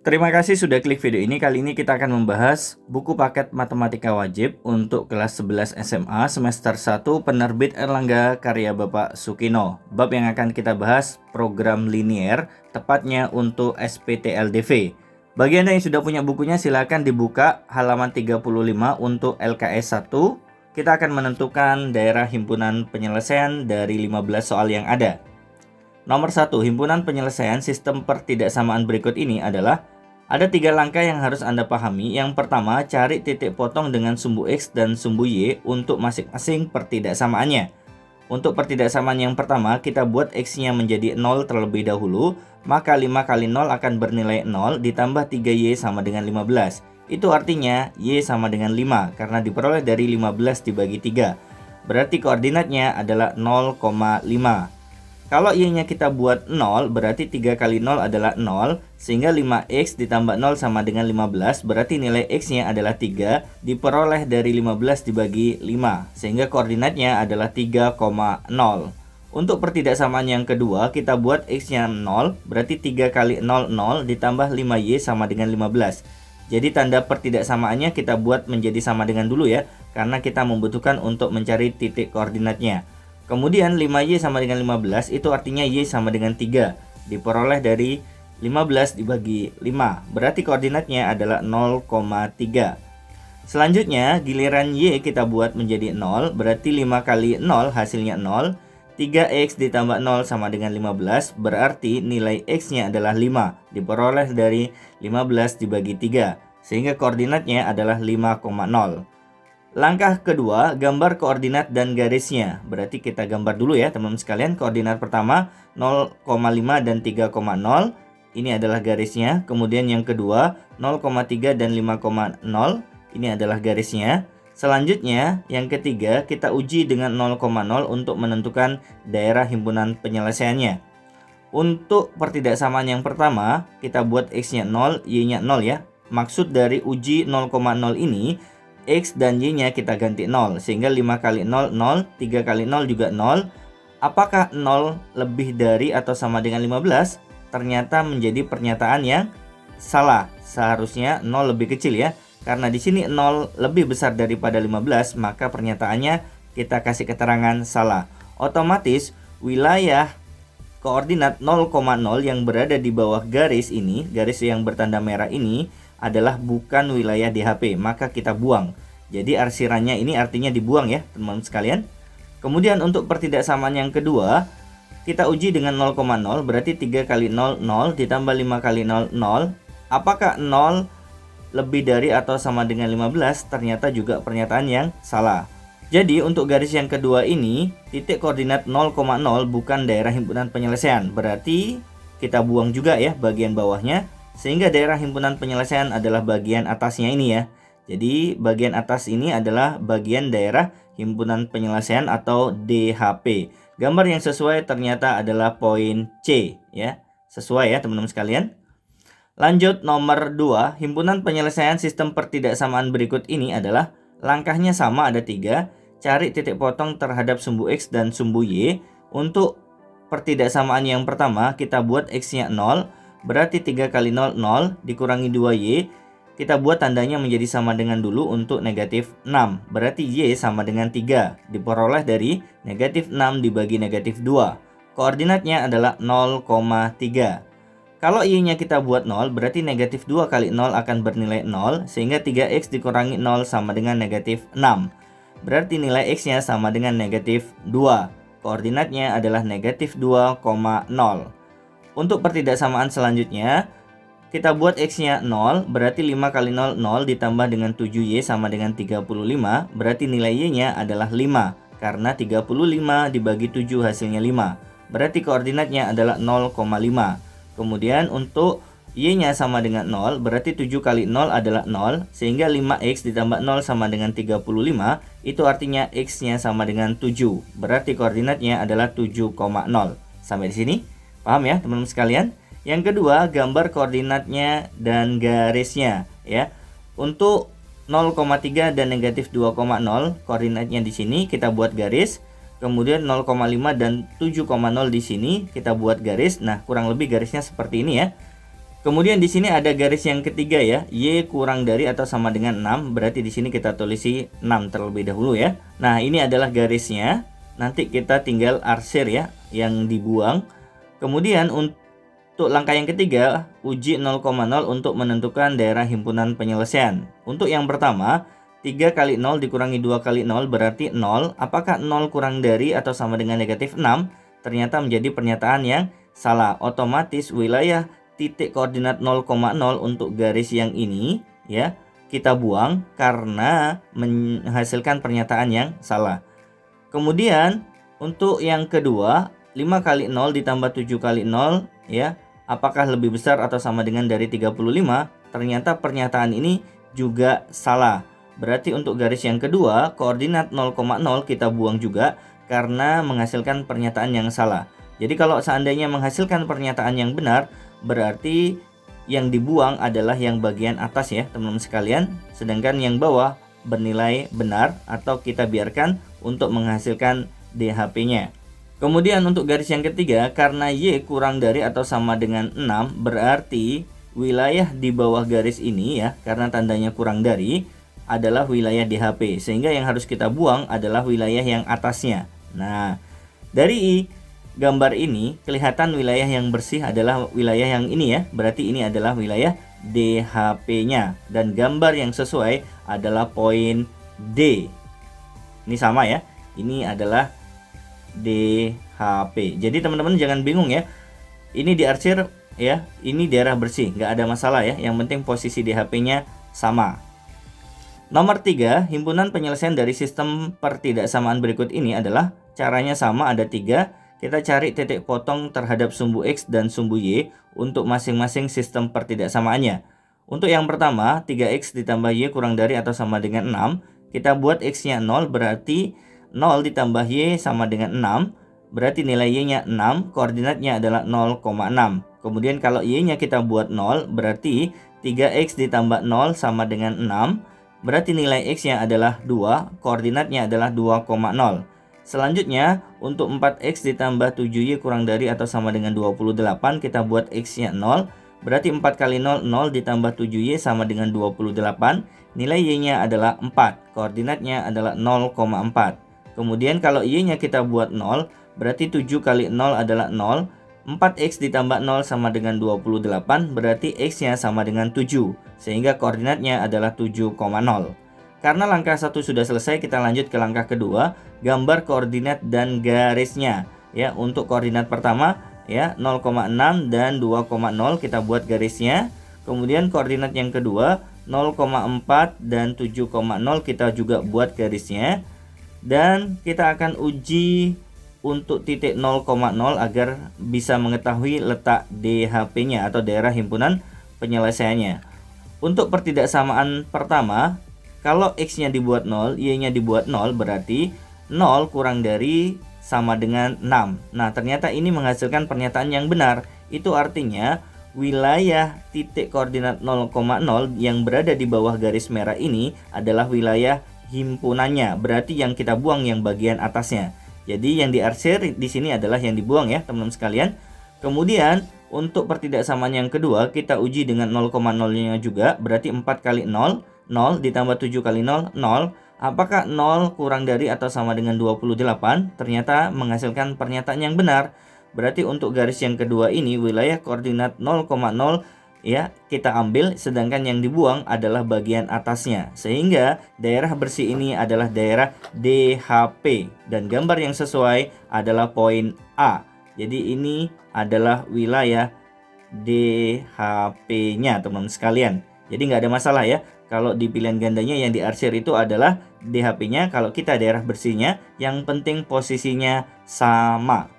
Terima kasih sudah klik video ini. Kali ini kita akan membahas buku paket matematika wajib untuk kelas 11 SMA semester 1 penerbit Erlangga karya Bapak Sukino. Bab yang akan kita bahas program linier, tepatnya untuk SPTLDV. Bagi Anda yang sudah punya bukunya silahkan dibuka halaman 35 untuk LKS 1. Kita akan menentukan daerah himpunan penyelesaian dari 15 soal yang ada. Nomor 1, himpunan penyelesaian sistem pertidaksamaan berikut ini adalah ada 3 langkah yang harus Anda pahami. Yang pertama, cari titik potong dengan sumbu X dan sumbu Y untuk masing-masing pertidaksamaannya. Untuk pertidaksamaan yang pertama, kita buat X-nya menjadi 0 terlebih dahulu, maka 5 kali 0 akan bernilai 0 ditambah 3Y sama dengan 15. Itu artinya Y sama dengan 5 karena diperoleh dari 15 dibagi 3. Berarti koordinatnya adalah 0,5. Kalau Y-nya kita buat 0, berarti 3 kali 0 adalah 0, sehingga 5X ditambah 0 sama dengan 15, berarti nilai X-nya adalah 3, diperoleh dari 15 dibagi 5, sehingga koordinatnya adalah 3,0. Untuk pertidaksamaan yang kedua, kita buat X-nya 0, berarti 3 kali 0, 0, ditambah 5Y sama dengan 15. Jadi tanda pertidaksamaannya kita buat menjadi sama dengan dulu ya, karena kita membutuhkan untuk mencari titik koordinatnya. Kemudian 5Y sama dengan 15 itu artinya Y sama dengan 3 diperoleh dari 15 dibagi 5. Berarti koordinatnya adalah 0,3. Selanjutnya giliran Y kita buat menjadi 0, berarti 5 kali 0 hasilnya 0. 3X ditambah 0 sama dengan 15, berarti nilai X-nya adalah 5 diperoleh dari 15 dibagi 3, sehingga koordinatnya adalah 5,0. Langkah kedua, gambar koordinat dan garisnya. Berarti kita gambar dulu ya teman-teman sekalian. Koordinat pertama 0,5 dan 3,0. Ini adalah garisnya. Kemudian yang kedua 0,3 dan 5,0. Ini adalah garisnya. Selanjutnya yang ketiga kita uji dengan 0,0 untuk menentukan daerah himpunan penyelesaiannya. Untuk pertidaksamaan yang pertama kita buat X-nya 0, Y-nya 0 ya. Maksud dari uji 0,0 ini, X dan Y-nya kita ganti 0, sehingga 5 kali 0, 0, 3 kali 0 juga 0. Apakah 0 lebih dari atau sama dengan 15? Ternyata menjadi pernyataan yang salah. Seharusnya 0 lebih kecil ya. Karena di sini 0 lebih besar daripada 15, maka pernyataannya kita kasih keterangan salah. Otomatis wilayah koordinat 0,0 yang berada di bawah garis ini, garis yang bertanda merah ini, adalah bukan wilayah DHP, maka kita buang. Jadi arsirannya ini artinya dibuang ya teman-teman sekalian. Kemudian untuk pertidaksamaan yang kedua, kita uji dengan 0,0, berarti 3 kali 0, 0, ditambah 5 kali 0, 0. Apakah 0 lebih dari atau sama dengan 15? Ternyata juga pernyataan yang salah. Jadi untuk garis yang kedua ini, titik koordinat 0,0 bukan daerah himpunan penyelesaian. Berarti kita buang juga ya bagian bawahnya, sehingga daerah himpunan penyelesaian adalah bagian atasnya ini ya. Jadi bagian atas ini adalah bagian daerah himpunan penyelesaian atau DHP. Gambar yang sesuai ternyata adalah poin C ya. Sesuai ya teman-teman sekalian. Lanjut nomor 2, himpunan penyelesaian sistem pertidaksamaan berikut ini adalah langkahnya sama, ada 3. Cari titik potong terhadap sumbu X dan sumbu Y. Untuk pertidaksamaan yang pertama kita buat X-nya 0. Berarti 3 kali 0, 0, dikurangi 2Y, kita buat tandanya menjadi sama dengan dulu untuk negatif 6. Berarti Y sama dengan 3, diperoleh dari negatif 6 dibagi negatif 2. Koordinatnya adalah 0,3. Kalau Y-nya kita buat 0, berarti negatif 2 kali 0 akan bernilai 0, sehingga 3X dikurangi 0 sama dengan negatif 6. Berarti nilai X-nya sama dengan negatif 2. Koordinatnya adalah negatif 2,0. Untuk pertidaksamaan selanjutnya, kita buat X-nya 0, berarti 5 kali 0, 0, ditambah dengan 7Y sama dengan 35, berarti nilai Y-nya adalah 5, karena 35 dibagi 7 hasilnya 5, berarti koordinatnya adalah 0,5. Kemudian untuk Y-nya sama dengan 0, berarti 7 kali 0 adalah 0, sehingga 5X ditambah 0 sama dengan 35, itu artinya X-nya sama dengan 7, berarti koordinatnya adalah 7,0. Sampai di sini? Paham ya teman-teman sekalian? Yang kedua, gambar koordinatnya dan garisnya ya. Untuk 0,3 dan negatif 2,0, koordinatnya di sini kita buat garis. Kemudian 0,5 dan 7,0 di sini kita buat garis. Nah, kurang lebih garisnya seperti ini ya. Kemudian di sini ada garis yang ketiga ya, Y kurang dari atau sama dengan 6, berarti di sini kita tulisi 6 terlebih dahulu ya. Nah, ini adalah garisnya. Nanti kita tinggal arsir ya, yang dibuang. Kemudian untuk langkah yang ketiga, uji 0,0 untuk menentukan daerah himpunan penyelesaian. Untuk yang pertama, 3 kali 0 dikurangi 2 kali 0 berarti 0. Apakah 0 kurang dari atau sama dengan negatif 6? Ternyata menjadi pernyataan yang salah. Otomatis wilayah titik koordinat 0,0 untuk garis yang ini ya kita buang karena menghasilkan pernyataan yang salah. Kemudian untuk yang kedua, 5 kali 0 ditambah 7 kali 0 ya, apakah lebih besar atau sama dengan dari 35? Ternyata pernyataan ini juga salah. Berarti untuk garis yang kedua, koordinat 0,0 kita buang juga karena menghasilkan pernyataan yang salah. Jadi kalau seandainya menghasilkan pernyataan yang benar, berarti yang dibuang adalah yang bagian atas ya teman-teman sekalian, sedangkan yang bawah bernilai benar atau kita biarkan untuk menghasilkan DHP-nya. Kemudian untuk garis yang ketiga, karena Y kurang dari atau sama dengan 6, berarti wilayah di bawah garis ini ya, karena tandanya kurang dari, adalah wilayah DHP, sehingga yang harus kita buang adalah wilayah yang atasnya. Nah, dari gambar ini kelihatan wilayah yang bersih adalah wilayah yang ini ya, berarti ini adalah wilayah DHP-nya, dan gambar yang sesuai adalah poin D. Ini sama ya, ini adalah DHP. Jadi teman-teman jangan bingung ya, ini diarsir ya, ini daerah bersih, nggak ada masalah ya, yang penting posisi DHP-nya sama. Nomor 3, himpunan penyelesaian dari sistem pertidaksamaan berikut ini adalah caranya sama, ada 3. Kita cari titik potong terhadap sumbu X dan sumbu Y untuk masing-masing sistem pertidaksamaannya. Untuk yang pertama, 3X ditambah Y kurang dari atau sama dengan 6. Kita buat X-nya 0, berarti 0 ditambah Y sama dengan 6. Berarti nilai Y-nya 6, koordinatnya adalah 0,6. Kemudian kalau Y-nya kita buat 0, berarti 3X ditambah 0 sama dengan 6. Berarti nilai X-nya adalah 2, koordinatnya adalah 2,0. Selanjutnya, untuk 4X ditambah 7Y kurang dari atau sama dengan 28, kita buat X-nya 0. Berarti 4 kali 0, 0 ditambah 7Y sama dengan 28. Nilai Y-nya adalah 4, koordinatnya adalah 0,4. Kemudian kalau Y-nya kita buat 0, berarti 7 kali 0 adalah 0. 4X ditambah 0 sama dengan 28, berarti X-nya sama dengan 7. Sehingga koordinatnya adalah 7,0. Karena langkah 1 sudah selesai, kita lanjut ke langkah kedua, gambar koordinat dan garisnya. Ya, untuk koordinat pertama ya 0,6 dan 2,0 kita buat garisnya. Kemudian koordinat yang kedua 0,4 dan 7,0 kita juga buat garisnya. Dan kita akan uji untuk titik 0,0 agar bisa mengetahui letak DHP-nya atau daerah himpunan penyelesaiannya. Untuk pertidaksamaan pertama, kalau X-nya dibuat 0, Y-nya dibuat 0, berarti 0 kurang dari sama dengan 6. Nah, ternyata ini menghasilkan pernyataan yang benar. Itu artinya wilayah titik koordinat 0,0 yang berada di bawah garis merah ini adalah wilayah himpunannya. Berarti yang kita buang yang bagian atasnya. Jadi yang diarsir di sini adalah yang dibuang ya, teman-teman sekalian. Kemudian untuk pertidaksamaan yang kedua, kita uji dengan 0,0-nya juga, berarti 4 kali 0. 0 ditambah 7 kali 0, 0. Apakah 0 kurang dari atau sama dengan 28? Ternyata menghasilkan pernyataan yang benar. Berarti untuk garis yang kedua ini wilayah koordinat 0,0 ya kita ambil, sedangkan yang dibuang adalah bagian atasnya. Sehingga daerah bersih ini adalah daerah DHP dan gambar yang sesuai adalah poin A. Jadi ini adalah wilayah DHP-nya teman-teman sekalian. Jadi nggak ada masalah ya. Kalau di pilihan gandanya yang diarsir itu adalah DHP-nya, kalau kita daerah bersihnya, yang penting posisinya sama.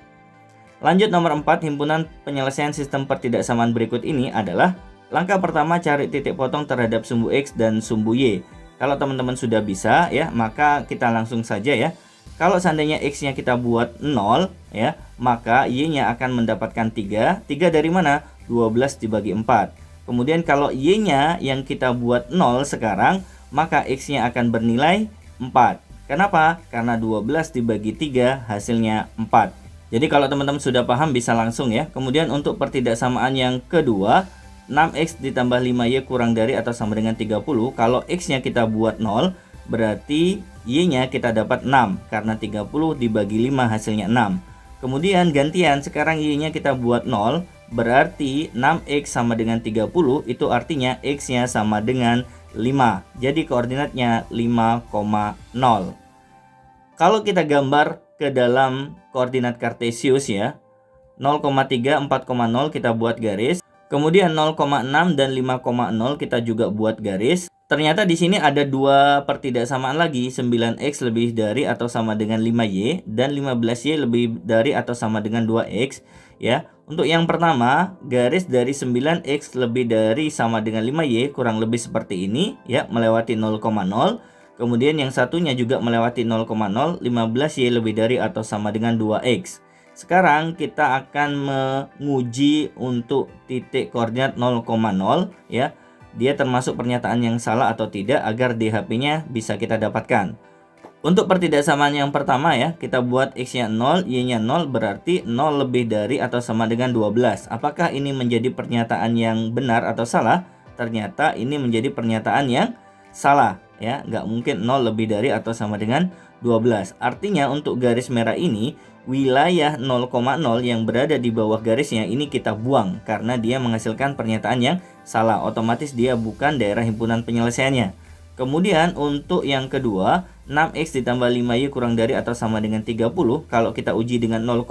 Lanjut nomor 4, himpunan penyelesaian sistem pertidaksamaan berikut ini adalah langkah pertama, cari titik potong terhadap sumbu X dan sumbu Y. Kalau teman-teman sudah bisa ya, maka kita langsung saja ya. Kalau seandainya X-nya kita buat 0 ya, maka Y-nya akan mendapatkan 3. 3 dari mana? 12 dibagi 4. Kemudian kalau Y-nya yang kita buat 0 sekarang, maka X-nya akan bernilai 4. Kenapa? Karena 12 dibagi 3 hasilnya 4. Jadi kalau teman-teman sudah paham bisa langsung ya. Kemudian untuk pertidaksamaan yang kedua, 6x ditambah 5y kurang dari atau sama dengan 30. Kalau x-nya kita buat 0, berarti y-nya kita dapat 6. Karena 30 dibagi 5 hasilnya 6. Kemudian gantian, sekarang y-nya kita buat 0. Berarti 6x sama dengan 30, itu artinya x-nya sama dengan 5. Jadi koordinatnya 5,0. Kalau kita gambar ke dalam koordinat kartesius ya, 0,3, 4,0 kita buat garis. Kemudian 0,6 dan 5,0 kita juga buat garis. Ternyata di sini ada dua pertidaksamaan lagi, 9x lebih dari atau sama dengan 5y dan 15y lebih dari atau sama dengan 2x ya. Untuk yang pertama, garis dari 9x lebih dari sama dengan 5y kurang lebih seperti ini ya, melewati 0,0. Kemudian yang satunya juga melewati 0,0, 15y lebih dari atau sama dengan 2x. Sekarang kita akan menguji untuk titik koordinat 0,0 ya. Dia termasuk pernyataan yang salah atau tidak agar DHP-nya bisa kita dapatkan. Untuk pertidaksamaan yang pertama ya, kita buat x-nya 0, y-nya 0, berarti 0 lebih dari atau sama dengan 12. Apakah ini menjadi pernyataan yang benar atau salah? Ternyata ini menjadi pernyataan yang salah ya, nggak mungkin 0 lebih dari atau sama dengan 12. Artinya untuk garis merah ini, wilayah 0,0 yang berada di bawah garisnya ini kita buang karena dia menghasilkan pernyataan yang salah. Otomatis dia bukan daerah himpunan penyelesaiannya. Kemudian untuk yang kedua, 6x ditambah 5y kurang dari atau sama dengan 30. Kalau kita uji dengan 0,0,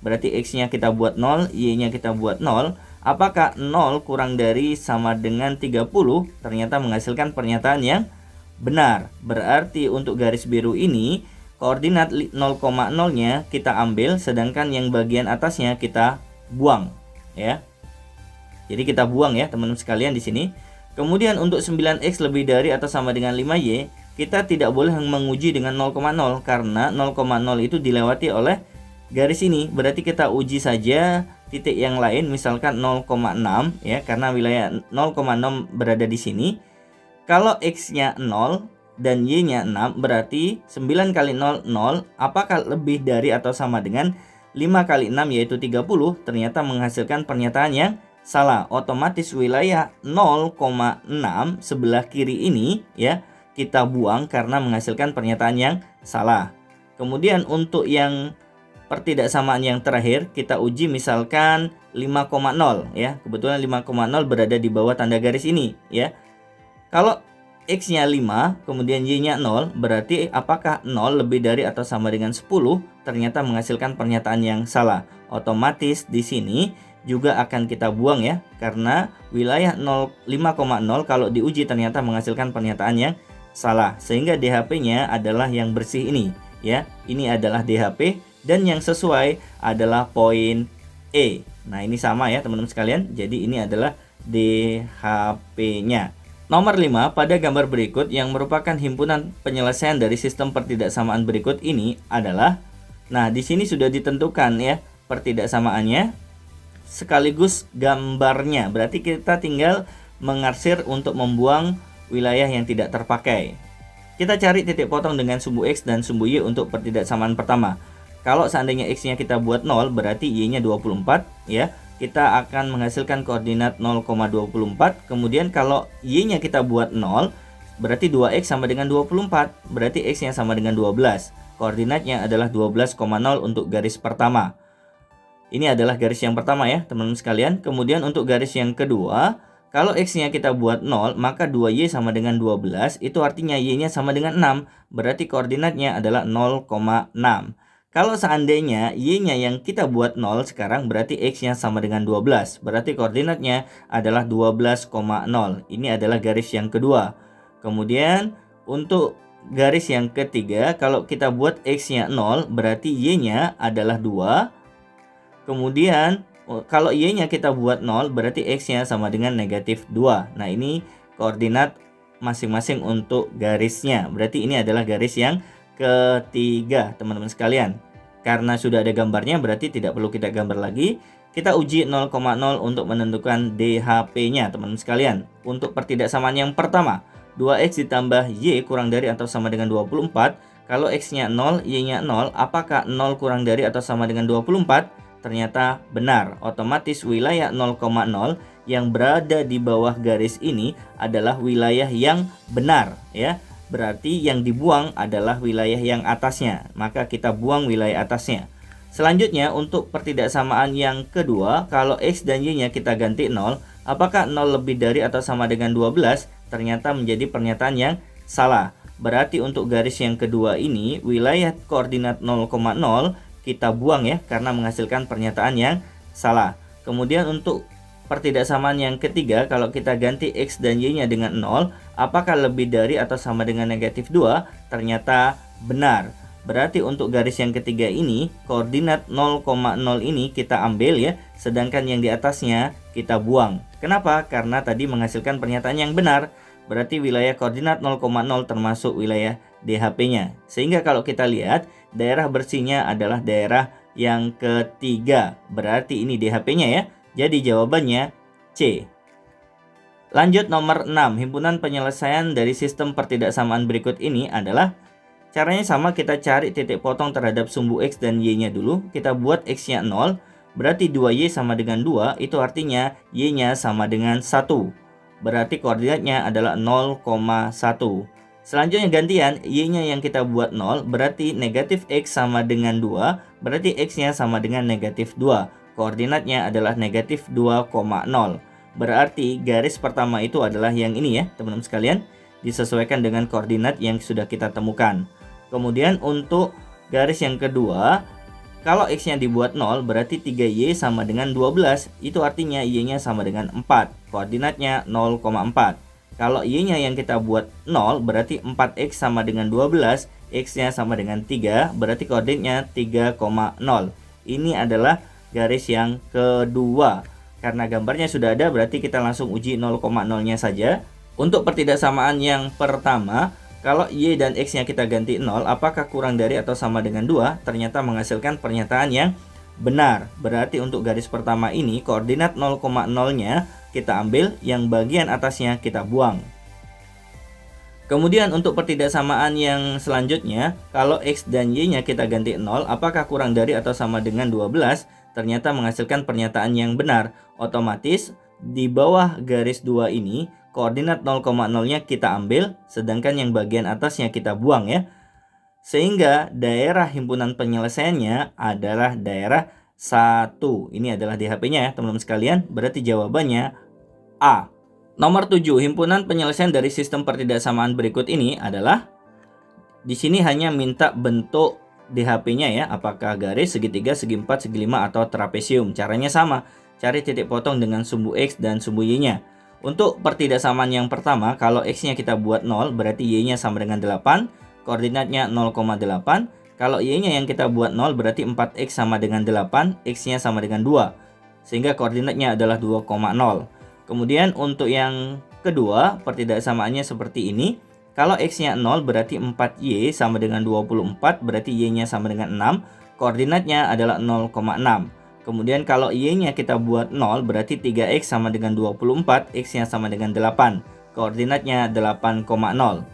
berarti x-nya kita buat 0, y-nya kita buat 0. Apakah 0 kurang dari sama dengan 30? Ternyata menghasilkan pernyataan yang benar. Berarti untuk garis biru ini, koordinat 0,0-nya kita ambil, sedangkan yang bagian atasnya kita buang ya. Jadi kita buang ya teman-teman sekalian di sini. Kemudian untuk 9x lebih dari atau sama dengan 5y, kita tidak boleh menguji dengan 0,0 karena 0,0 itu dilewati oleh garis ini. Berarti kita uji saja titik yang lain, misalkan 0,6 ya, karena wilayah 0,6 berada di sini. Kalau x-nya 0 dan y-nya 6, berarti 9 kali 0, 0. Apakah lebih dari atau sama dengan 5 kali 6 yaitu 30? Ternyata menghasilkan pernyataan yang salah. Otomatis wilayah 0,6 sebelah kiri ini ya, kita buang karena menghasilkan pernyataan yang salah. Kemudian untuk yang pertidaksamaan yang terakhir, kita uji misalkan 5,0 ya. Kebetulan 5,0 berada di bawah tanda garis ini ya. Kalau x-nya 5, kemudian y-nya 0, berarti apakah 0 lebih dari atau sama dengan 10? Ternyata menghasilkan pernyataan yang salah. Otomatis di sini juga akan kita buang ya, karena wilayah 5,0 kalau diuji ternyata menghasilkan pernyataan yang salah. Sehingga DHP-nya adalah yang bersih ini ya. Ini adalah DHP dan yang sesuai adalah poin E. Nah, ini sama ya teman-teman sekalian. Jadi ini adalah DHP-nya. Nomor 5, pada gambar berikut yang merupakan himpunan penyelesaian dari sistem pertidaksamaan berikut ini adalah, nah di sini sudah ditentukan ya pertidaksamaannya sekaligus gambarnya. Berarti kita tinggal mengarsir untuk membuang wilayah yang tidak terpakai. Kita cari titik potong dengan sumbu X dan sumbu Y untuk pertidaksamaan pertama. Kalau seandainya X-nya kita buat 0, berarti Y-nya 24 ya. Kita akan menghasilkan koordinat 0,24. Kemudian kalau Y-nya kita buat 0, berarti 2X sama dengan 24. Berarti X-nya sama dengan 12. Koordinatnya adalah 12,0 untuk garis pertama. Ini adalah garis yang pertama ya teman-teman sekalian. Kemudian untuk garis yang kedua, kalau X-nya kita buat 0, maka 2Y sama dengan 12. Itu artinya Y-nya sama dengan 6. Berarti koordinatnya adalah 0,6. Kalau seandainya Y-nya yang kita buat 0 sekarang, berarti X-nya sama dengan 12. Berarti koordinatnya adalah 12,0. Ini adalah garis yang kedua. Kemudian untuk garis yang ketiga, kalau kita buat X-nya 0, berarti Y-nya adalah 2. Kemudian kalau Y-nya kita buat 0, berarti X-nya sama dengan negatif 2. Nah, ini koordinat masing-masing untuk garisnya. Berarti ini adalah garis yang ketiga teman-teman sekalian. Karena sudah ada gambarnya, berarti tidak perlu kita gambar lagi. Kita uji 0,0 untuk menentukan DHP-nya teman-teman sekalian. Untuk pertidaksamaan yang pertama, 2X ditambah Y kurang dari atau sama dengan 24. Kalau X-nya 0, Y-nya 0, apakah 0 kurang dari atau sama dengan 24? Ternyata benar. Otomatis wilayah 0,0 yang berada di bawah garis ini adalah wilayah yang benar ya. Berarti yang dibuang adalah wilayah yang atasnya, maka kita buang wilayah atasnya. Selanjutnya untuk pertidaksamaan yang kedua, kalau X dan Y-nya kita ganti 0, apakah 0 lebih dari atau sama dengan 12? Ternyata menjadi pernyataan yang salah. Berarti untuk garis yang kedua ini, wilayah koordinat 0,0 kita buang ya, karena menghasilkan pernyataan yang salah. Kemudian untuk pertidaksamaan yang ketiga, kalau kita ganti X dan Y-nya dengan 0, apakah lebih dari atau sama dengan negatif 2? Ternyata benar. Berarti untuk garis yang ketiga ini, koordinat 0,0 ini kita ambil ya, sedangkan yang di atasnya kita buang. Kenapa? Karena tadi menghasilkan pernyataan yang benar. Berarti wilayah koordinat 0,0 termasuk wilayah DHP-nya. Sehingga kalau kita lihat, daerah bersihnya adalah daerah yang ketiga. Berarti ini DHP-nya ya. Jadi jawabannya C. Lanjut nomor 6. Himpunan penyelesaian dari sistem pertidaksamaan berikut ini adalah, caranya sama, kita cari titik potong terhadap sumbu X dan Y-nya dulu. Kita buat X-nya 0, berarti 2Y sama dengan 2, itu artinya Y-nya sama dengan 1. Berarti koordinatnya adalah 0,1. Selanjutnya gantian, Y-nya yang kita buat 0, berarti negatif X sama dengan 2, berarti X-nya sama dengan negatif 2. Koordinatnya adalah negatif 2,0. Berarti garis pertama itu adalah yang ini ya teman-teman sekalian, disesuaikan dengan koordinat yang sudah kita temukan. Kemudian untuk garis yang kedua, kalau X-nya dibuat 0, berarti 3Y sama dengan 12. Itu artinya Y-nya sama dengan 4. Koordinatnya 0,4. Kalau Y-nya yang kita buat 0, berarti 4X sama dengan 12. X-nya sama dengan 3, berarti koordinatnya 3,0. Ini adalah garis yang kedua. Karena gambarnya sudah ada, berarti kita langsung uji 0,0-nya saja. Untuk pertidaksamaan yang pertama, kalau Y dan X-nya kita ganti 0, apakah kurang dari atau sama dengan 2? Ternyata menghasilkan pernyataan yang benar. Berarti untuk garis pertama ini, koordinat 0,0-nya kita ambil, yang bagian atasnya kita buang. Kemudian untuk pertidaksamaan yang selanjutnya, kalau X dan Y-nya kita ganti 0, apakah kurang dari atau sama dengan 12? Ternyata menghasilkan pernyataan yang benar. Otomatis di bawah garis 2 ini, koordinat 0,0-nya kita ambil, sedangkan yang bagian atasnya kita buang ya. Sehingga daerah himpunan penyelesaiannya adalah daerah 1. Ini adalah DHP-nya ya teman-teman sekalian. Berarti jawabannya A. Nomor 7, himpunan penyelesaian dari sistem pertidaksamaan berikut ini adalah, di sini hanya minta bentuk DHP-nya ya, apakah garis, segitiga, segi 4, segi 5, atau trapesium. Caranya sama, cari titik potong dengan sumbu X dan sumbu Y-nya. Untuk pertidaksamaan yang pertama, kalau X-nya kita buat 0, berarti Y-nya sama dengan 8, koordinatnya 0,8. Kalau Y-nya yang kita buat 0, berarti 4X sama dengan 8, X-nya sama dengan 2. Sehingga koordinatnya adalah 2,0. Kemudian untuk yang kedua, pertidaksamaannya seperti ini. Kalau X-nya 0, berarti 4Y sama dengan 24, berarti Y-nya sama dengan 6. Koordinatnya adalah 0,6. Kemudian kalau Y-nya kita buat 0, berarti 3X sama dengan 24, X-nya sama dengan 8. Koordinatnya 8,0.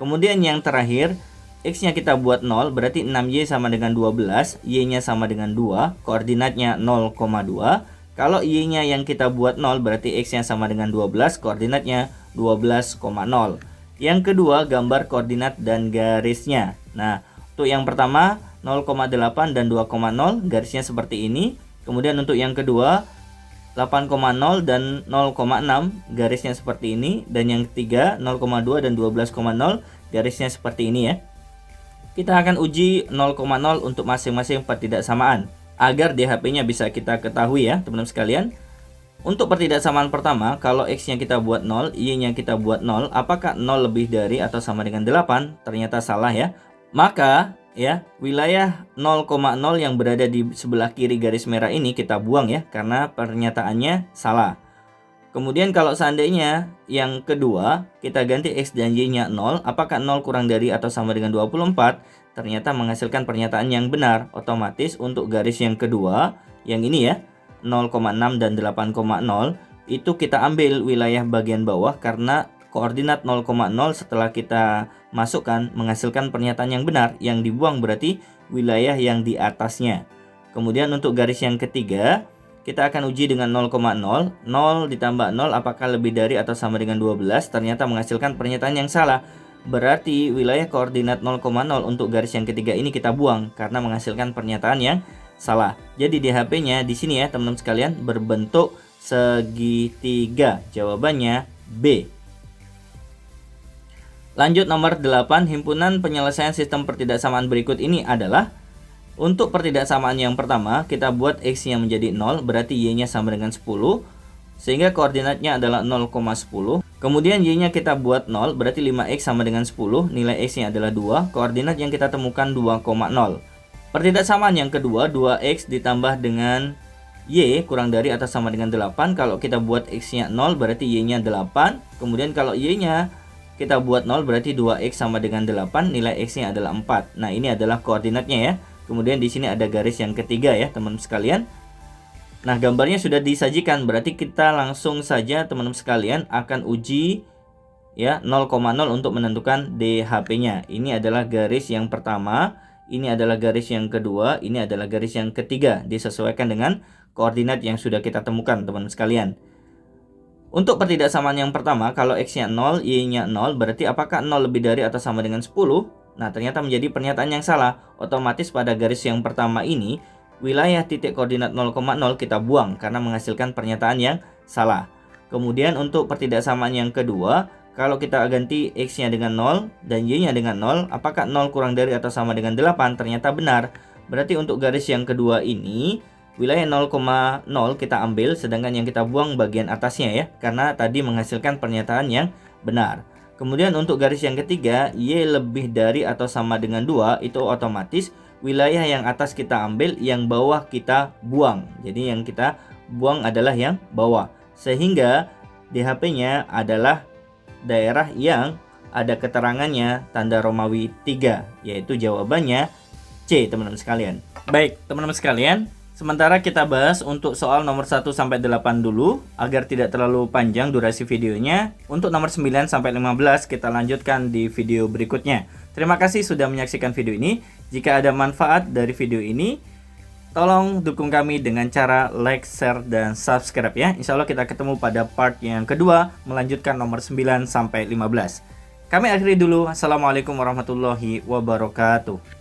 Kemudian yang terakhir, X-nya kita buat 0, berarti 6Y sama dengan 12, Y-nya sama dengan 2, koordinatnya 0,2. Kalau Y-nya yang kita buat 0, berarti X-nya sama dengan 12, koordinatnya 12,0. Yang kedua, gambar koordinat dan garisnya. Nah, untuk yang pertama 0,8 dan 2,0, garisnya seperti ini. Kemudian untuk yang kedua 8,0 dan 0,6, garisnya seperti ini. Dan yang ketiga 0,2 dan 12,0, garisnya seperti ini ya. Kita akan uji 0,0 untuk masing-masing pertidaksamaan agar DHP-nya bisa kita ketahui ya teman-teman sekalian. Untuk pertidaksamaan pertama, kalau X-nya kita buat 0, Y-nya kita buat 0, apakah 0 lebih dari atau sama dengan 8? Ternyata salah ya. Maka ya, wilayah 0,0 yang berada di sebelah kiri garis merah ini kita buang ya, karena pernyataannya salah. Kemudian kalau seandainya yang kedua, kita ganti X dan Y-nya 0, apakah 0 kurang dari atau sama dengan 24? Ternyata menghasilkan pernyataan yang benar. Otomatis untuk garis yang kedua, yang ini ya, 0,6 dan 8,0, itu kita ambil wilayah bagian bawah karena koordinat 0,0 setelah kita masukkan menghasilkan pernyataan yang benar. Yang dibuang berarti wilayah yang di atasnya. Kemudian untuk garis yang ketiga, kita akan uji dengan 0,0. 0 ditambah 0 apakah lebih dari atau sama dengan 12? Ternyata menghasilkan pernyataan yang salah. Berarti wilayah koordinat 0,0 untuk garis yang ketiga ini kita buang karena menghasilkan pernyataan yang salah. Jadi di HP-nya di sini ya teman-teman sekalian berbentuk segitiga. Jawabannya B. Lanjut nomor 8, himpunan penyelesaian sistem pertidaksamaan berikut ini adalah untuk pertidaksamaan yang pertama, kita buat X-nya menjadi 0, berarti Y-nya sama dengan 10, sehingga koordinatnya adalah 0,10. Kemudian Y-nya kita buat 0, berarti 5X sama dengan 10, nilai X-nya adalah 2, koordinat yang kita temukan 2,0. Pertidaksamaan yang kedua, 2X ditambah dengan Y kurang dari atau sama dengan 8. Kalau kita buat X-nya 0, berarti Y-nya 8. Kemudian kalau Y-nya kita buat 0, berarti 2X sama dengan 8, nilai X-nya adalah 4. Nah, ini adalah koordinatnya ya. Kemudian di sini ada garis yang ketiga ya teman-teman sekalian. Nah, gambarnya sudah disajikan, berarti kita langsung saja teman-teman sekalian akan uji ya 0,0 untuk menentukan DHP-nya. Ini adalah garis yang pertama, ini adalah garis yang kedua, ini adalah garis yang ketiga. Disesuaikan dengan koordinat yang sudah kita temukan teman-teman sekalian. Untuk pertidaksamaan yang pertama, kalau X-nya 0, Y-nya 0, berarti apakah 0 lebih dari atau sama dengan 10? Nah, ternyata menjadi pernyataan yang salah. Otomatis pada garis yang pertama ini, wilayah titik koordinat 0,0 kita buang karena menghasilkan pernyataan yang salah. Kemudian untuk pertidaksamaan yang kedua, kalau kita ganti X-nya dengan 0 dan Y-nya dengan 0, apakah 0 kurang dari atau sama dengan 8? Ternyata benar. Berarti untuk garis yang kedua ini, wilayah 0,0 kita ambil, sedangkan yang kita buang bagian atasnya ya, karena tadi menghasilkan pernyataan yang benar. Kemudian untuk garis yang ketiga, Y lebih dari atau sama dengan 2, itu otomatis wilayah yang atas kita ambil, yang bawah kita buang. Jadi yang kita buang adalah yang bawah. Sehingga DHP-nya adalah daerah yang ada keterangannya tanda Romawi 3, yaitu jawabannya C teman-teman sekalian. Baik teman-teman sekalian, sementara kita bahas untuk soal nomor 1 sampai 8 dulu agar tidak terlalu panjang durasi videonya. Untuk nomor 9 sampai 15 kita lanjutkan di video berikutnya. Terima kasih sudah menyaksikan video ini. Jika ada manfaat dari video ini, tolong dukung kami dengan cara like, share, dan subscribe ya. Insya Allah kita ketemu pada part yang kedua melanjutkan nomor 9 sampai 15. Kami akhiri dulu. Assalamualaikum warahmatullahi wabarakatuh.